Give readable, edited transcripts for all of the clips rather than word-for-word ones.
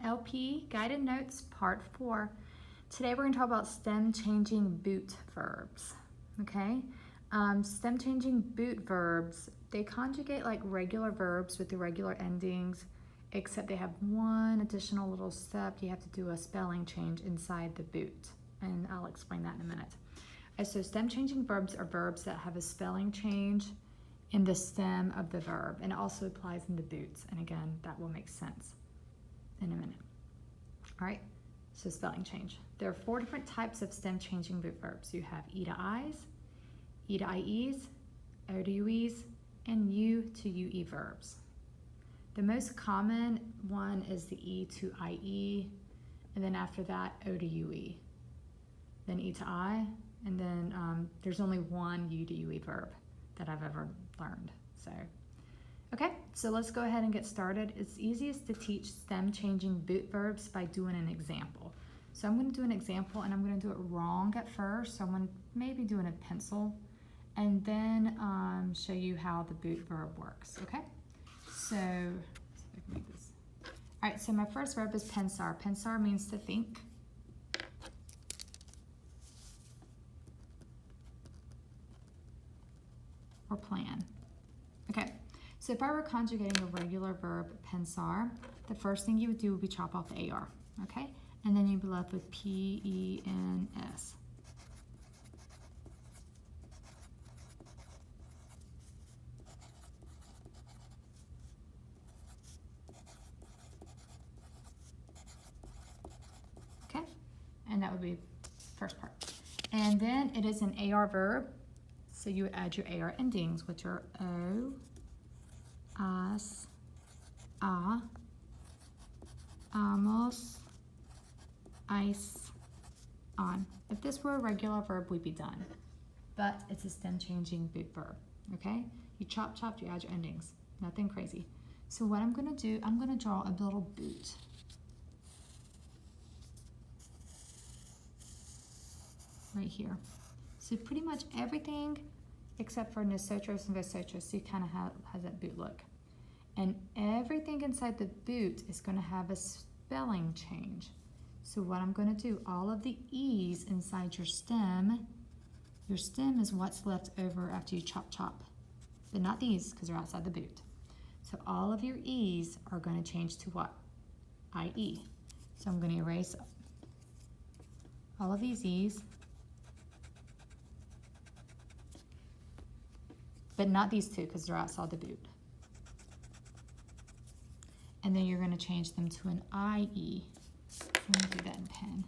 LP Guided Notes Part 4. Today we're going to talk about stem changing boot verbs. Okay? Stem changing boot verbs, they conjugate like regular verbs with irregular endings, except they have one additional little step. You have to do a spelling change inside the boot, and I'll explain that in a minute. So stem changing verbs are verbs that have a spelling change in the stem of the verb, and it also applies in the boots, and again that will make sense in a minute. All right, so spelling change. There are 4 different types of stem changing boot verbs. You have E to I's, E to IE's, O to UE's, and U to UE verbs. The most common one is the E to IE, and then after that O to UE, then E to I, and then there's only one U to UE verb that I've ever learned. Okay, so let's go ahead and get started. It's easiest to teach stem changing boot verbs by doing an example. So I'm going to do an example, and I'm going to do it wrong at first. So I'm going to maybe do it in pencil, and then show you how the boot verb works. Okay, so let's see if I can make this. All right, so my first verb is pensar. Pensar means to think. Or plan. Okay, so if I were conjugating a regular verb, pensar, the first thing you would do would be chop off the AR, okay? And then you'd be left with PENS. Okay, and that would be first part. And then it is an AR verb, so you would add your AR endings, which are O, as, a, amos, ice, on. If this were a regular verb, we'd be done. But it's a stem changing boot verb, okay? You chop, you add your endings. Nothing crazy. So what I'm gonna do, I'm gonna draw a little boot. Right here. So pretty much everything except for nosotros and vosotros, so you kind of has that boot look. And everything inside the boot is going to have a spelling change. So what I'm going to do, all of the E's inside your stem is what's left over after you chop. But not these, because they're outside the boot. So all of your E's are going to change to what? IE. So I'm going to erase all of these E's, but not these two because they're outside the boot. And then you're going to change them to an IE. I'm going to do that in pen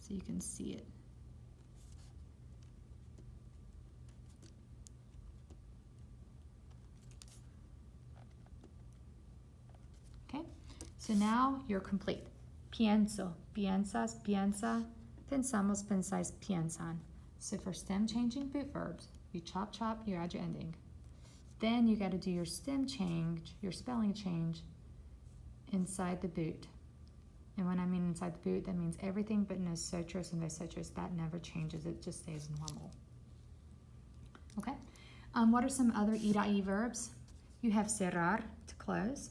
so you can see it. Okay, so now you're complete. Pienso, piensas, piensa, pensamos, pensáis, piensan. So for stem changing boot verbs, you chop, you add your ending. Then you got to do your stem change, your spelling change inside the boot. And when I mean inside the boot, that means everything but nosotros and vosotros. That never changes, it just stays normal. Okay, what are some other E to IE verbs? You have cerrar, to close.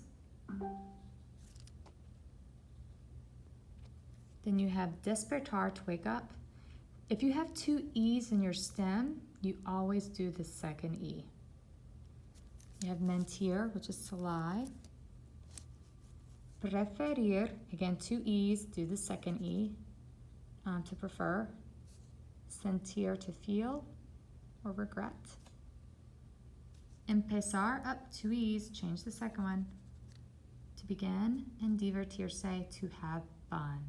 Then you have despertar, to wake up. If you have 2 E's in your stem, you always do the second E. You have mentir, which is to lie. Preferir, again 2 E's, do the second E, to prefer. Sentir, to feel or regret. Empezar, up 2 E's, change the second one. To begin, and divertirse, to have fun.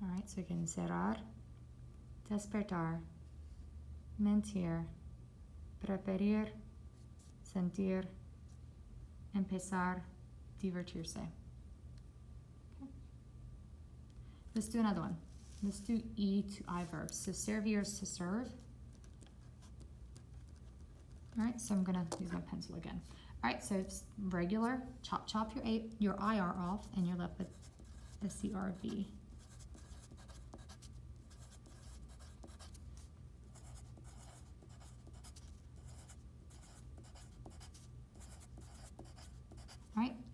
All right, so again, cerrar, despertar, mentir, preferir, sentir, empezar, divertirse. Okay. Let's do another one. Let's do E to I verbs. So servir is to serve. All right, so I'm gonna use my pencil again. All right, so it's regular, chop your IR off, and you're left with SCRV.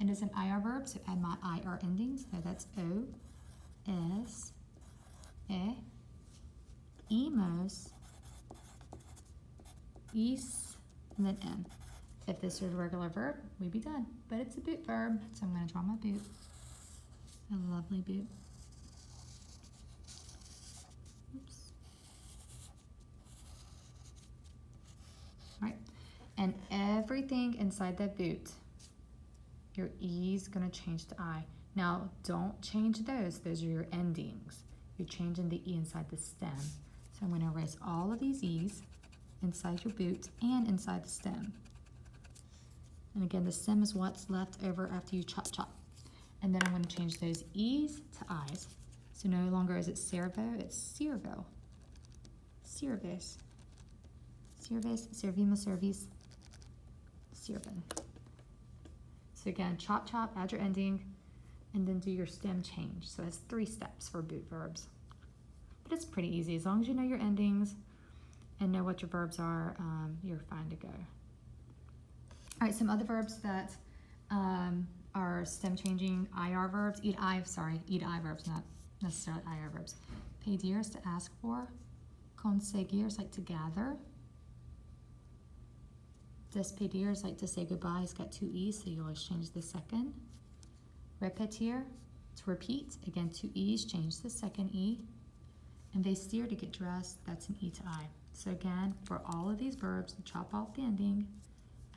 and is an IR verb, so add my IR endings. So that's O, S, E, emos, is, and then M. If this was a regular verb, we'd be done. But it's a boot verb, so I'm going to draw my boot. A lovely boot. Oops. All right, and everything inside that boot, your E's going to change to I. Now, don't change those. Those are your endings. You're changing the E inside the stem. So I'm going to erase all of these E's inside your boot and inside the stem. And again, the stem is what's left over after you chop chop. And then I'm going to change those E's to I's. So no longer is it servo, it's servo. Servis. Servis, servimos, servis, servin. So again, chop chop, add your ending, and then do your stem change. So that's 3 steps for boot verbs. But it's pretty easy. As long as you know your endings and know what your verbs are, you're fine to go. All right, some other verbs that are stem changing IR verbs. Eat I verbs, not necessarily IR verbs. Pedir is to ask for. Conseguir is like to gather. Despedir is like to say goodbye. It's got 2 E's, so you always change the second. Repetir, to repeat. Again, 2 E's, change the second E. And vestir, to get dressed. That's an E to I. So again, for all of these verbs, chop off the ending,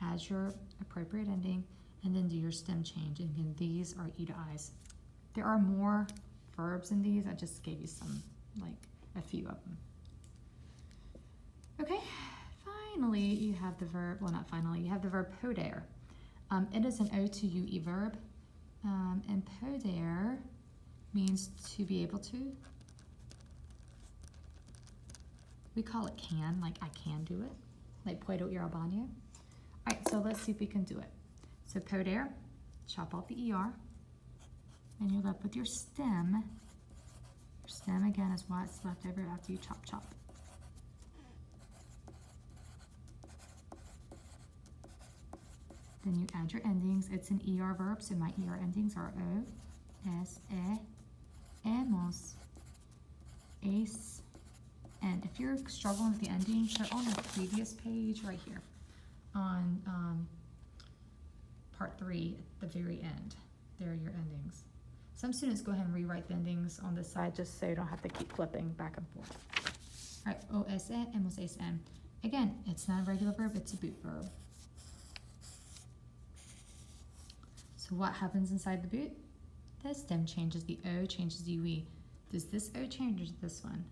add your appropriate ending, and then do your stem change. And again, these are E to I's. There are more verbs in these. I just gave you some, like a few of them. Okay. Finally, you have the verb, well, not finally, you have the verb poder. It is an O to UE verb, and poder means to be able to. We call it can, like I can do it, like puedo ir al baño. All right, so let's see if we can do it. So poder, chop off the ER, and you're left with your stem. Your stem, again, is what's left over after you chop chop. Then you add your endings. It's an ER verb, so my ER endings are O, S, E, emos, es, and if you're struggling with the endings, they're on the previous page right here on part 3 at the very end. There are your endings. Some students go ahead and rewrite the endings on this side just so you don't have to keep flipping back and forth. All right, O, S, E, emos, es, em. Again, it's not a regular verb, it's a boot verb. So what happens inside the boot? The stem changes, the O changes UE. Does this O change or this one?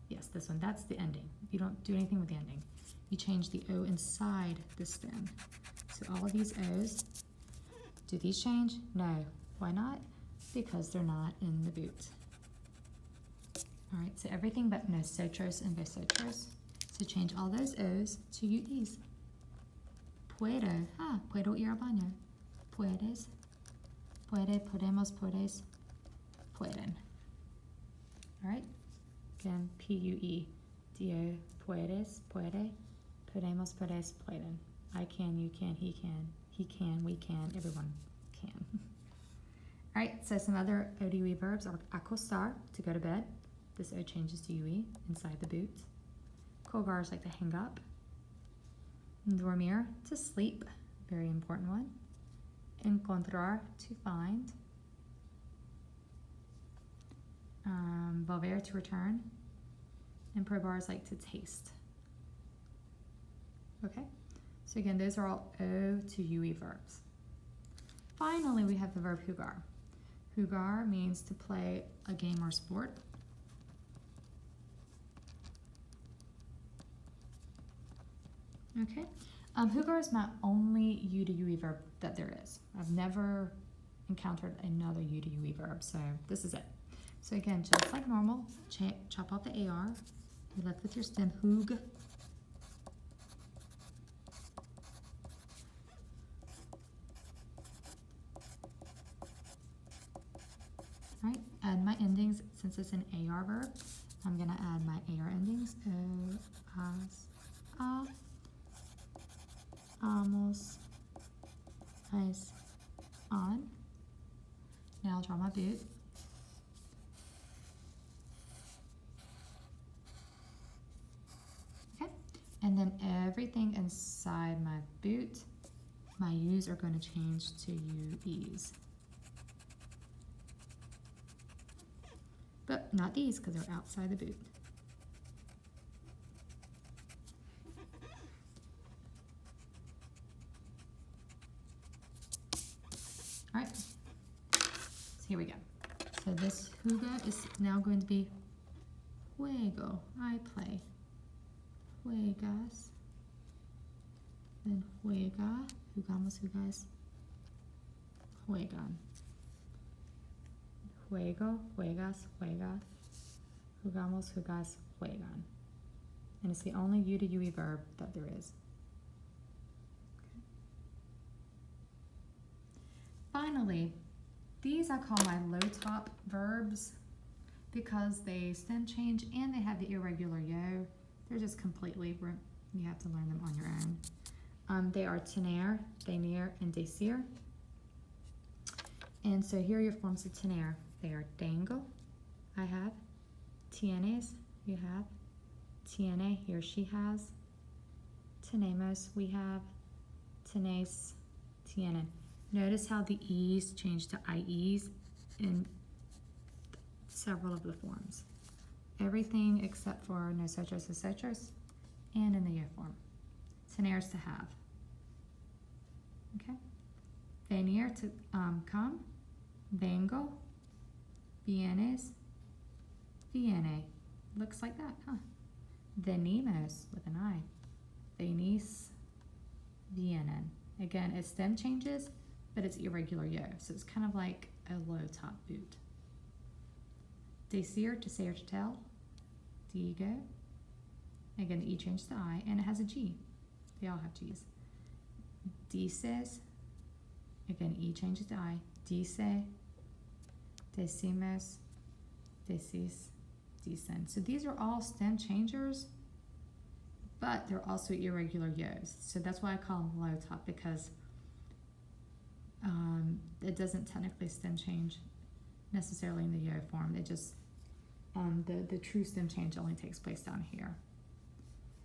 Yes, this one, that's the ending. You don't do anything with the ending. You change the O inside the stem. So all of these O's, do these change? No. Why not? Because they're not in the boot. All right, so everything but nosotros and vosotros. So change all those O's to UEs. Puedo, puedo ir al baño. Puedes, puede, podemos, puedes, pueden. All right, again, P-U-E, D-O, puedes, puede, podemos, puedes, pueden. I can, you can, he can, we can, everyone can. All right, so some other ODE verbs are acostar, to go to bed. This O changes to UE inside the boot. Colgar is like to hang up. Dormir, to sleep, very important one. Encontrar, to find. Volver, to return. And probar is like to taste. Okay, so again, those are all O to UE verbs. Finally, we have the verb jugar. Jugar means to play a game or sport. Okay, jugar is my only U to UE verb that there is. I've never encountered another U to UE verb, so this is it. So again, just like normal, chop off the AR. You're left with your stem, hug. All right, add my endings. Since it's an AR verb, I'm gonna add my AR endings. O, as, a, amos, es, on. Now I'll draw my boot. Okay, and then everything inside my boot, my U's are going to change to UE's. But not these because they're outside the boot. All right, so here we go. So this juega is now going to be juego, I play. Juegas. Then juega, jugamos, jugas, juegan. Juego, juegas, juega, jugamos, jugas, juegan. And it's the only U to UE verb that there is. Finally, these I call my low top verbs because they stem change and they have the irregular yo. They're just completely, you have to learn them on your own. They are tener, venir, and decir. And so here are your forms of tener. They are tengo, I have. Tienes, you have. Tiene, he or she has. Tenemos, we have. Tenéis, tienen. Notice how the E's change to IE's in several of the forms. Everything except for nosotros, vosotros, and in the yo form. Tener is to have. Okay? Venir, to come. Vengo. Vienes. Viene. Looks like that, huh? Venimos, with an I. Venís. Vienen. Again, it stem changes, but it's irregular yo, so it's kind of like a low top boot. Decir, to say or to tell. Digo. Again, the E changes to I, and it has a G. They all have G's. Dices. Again, E changes to I. Dice. Decimos. Decís. Dicen. So these are all stem changers, but they're also irregular yos. So that's why I call them low top, because it doesn't technically stem change necessarily in the yo form. It just, the true stem change only takes place down here.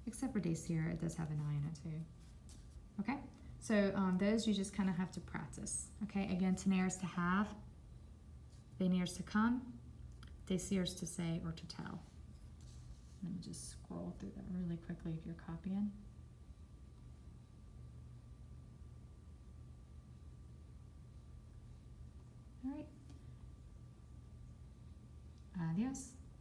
Except for decir, it does have an I in it too. Okay, so those you just kind of have to practice. Okay, again, tener is to have, venir is to come, decir is to say or to tell. Let me just scroll through that really quickly if you're copying. All right. Adios.